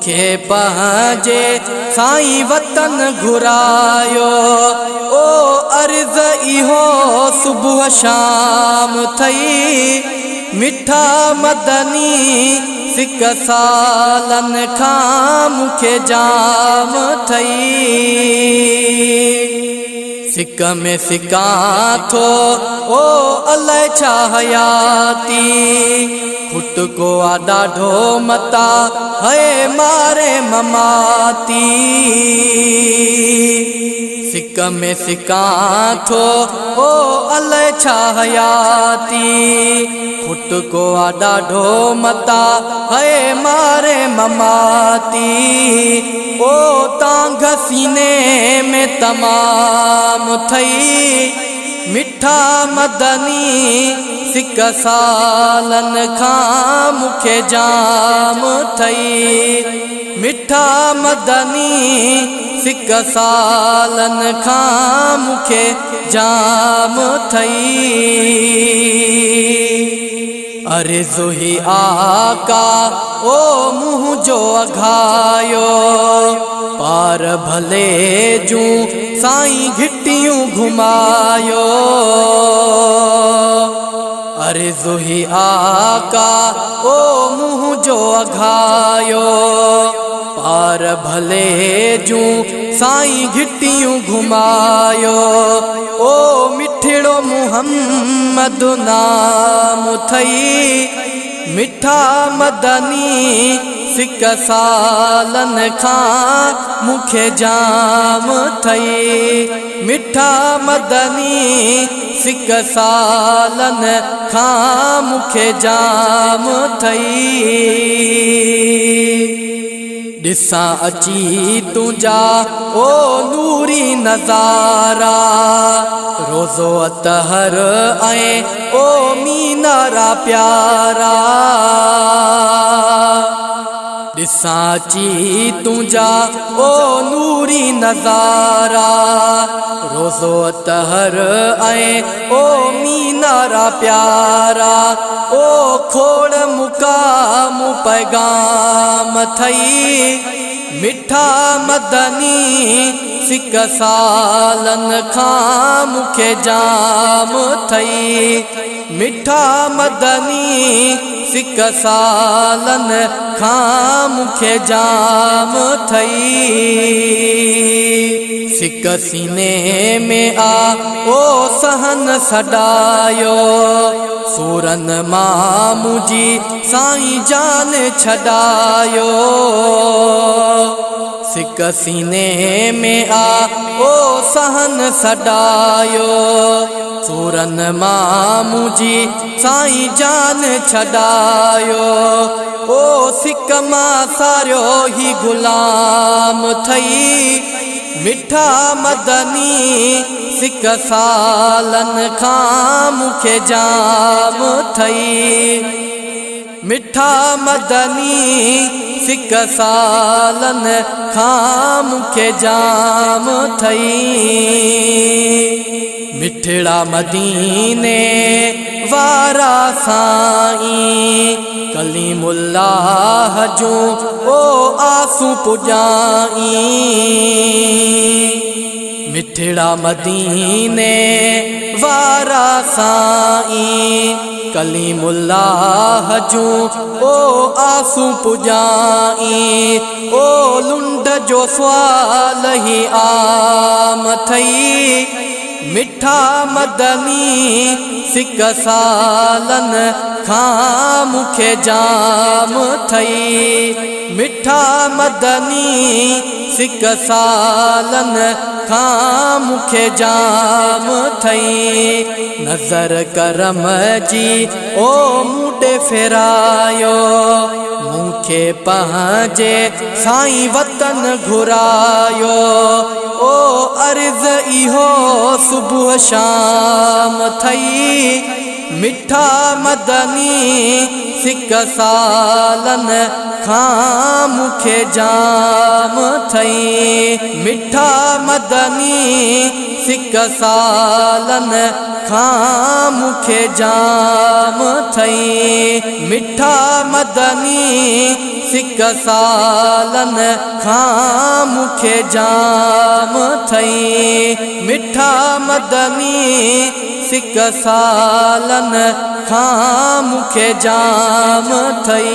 मूंखे पंहिंजे साईं वतन घुरायो। ओ अर्ज़ इहो सुबुह शाम थई, मिठा मदनी सिक सालन खां मूंखे जाम थई। सिक में सिकां थो ओ अलाए छा हयाती, खुट को आ ॾाढो मता है मारे ममाती। सिक में सिकां थो ओ अलाए छा हयाती, खुट को आ ॾाढो मता है मारे ममाती। ओ तांघ सीने में तमाम थई, मिठा मदनी सिक सालन खां मूंखे जाम थई। मिठा मदनी सिक सालन खां मूंखे जाम थई। अर्ज़ु ही आका ओ मुँह जो अघायो, पार भले जूं साईं घिटियूं घुमायो। अर्ज़ु ही आका ओ मुँह जो अघायो, पार भले जूं साईं घिटियूं घुमायो। ओ मिठड़ो मुहम्मद नाम थई, मिठा मदनी सिक सालन खां मूंखे जाम थई। मिठा मदनी सिक सालन खां मूंखे जाम थई। ॾिसां अची तुंहिंजा ओ नूरी नज़ारा, रोज़ो अतहर ऐं ओ मीनारा प्यारा। ॾिसां अची तुंहिंजा ओ नूरी नज़ारा, रोज़ो अतहर ऐं ओ मीनारा प्यारा। ओ खोड़ मुकाम पैगाम थई, मिठा मदनी सिक सालन खां मूंखे जाम थई। मिठा मदनी सिक सालन खां मूंखे जाम थई। सिक सीने में आ ओ सहन सॾायो, सूरन मां मुंहिंजी साईं जान छॾायो। सिक सीने में आ ओ सहन सॾायो, सूरन मां मुंहिंजी साईं जान छॾायो। ओ सिक मां सारियो ही गुलाम थई, मिठा मदनी सिक सालन खां मूंखे जाम थई। मिठा मदनी सिक सालन खां मूंखे जाम थई। मिठड़ा मदीने वारा साईं, कलीमुल्लाह जूं ओ आसूं पुॼाई। मिठड़ा मदीने वारा साईं, कलीमुल्लाह जूं ओ आसूं पुॼाई। ओ लुंड जो सवाल ही आम थई, मिठा मदनी सिक सालन खां मूंखे जाम थई। मिठा मदनी सिक सालन खां मूंखे जाम थई। नज़र करम जी ओ मूंॾे फेरायो, मूंखे पंहिंजे साईं वतन घुरायो। ओ अर्ज़ इहो सुबुह शाम थई, मिठा मदनी सिक सालन खां मूंखे जाम थई मिठा मदनी सिक सालनि खां मूंखे जाम थई मिठा मदनी सिक सालनि खां मूंखे जाम थई मिठा मदनी सिक सालनि खां मूंखे जाम थई।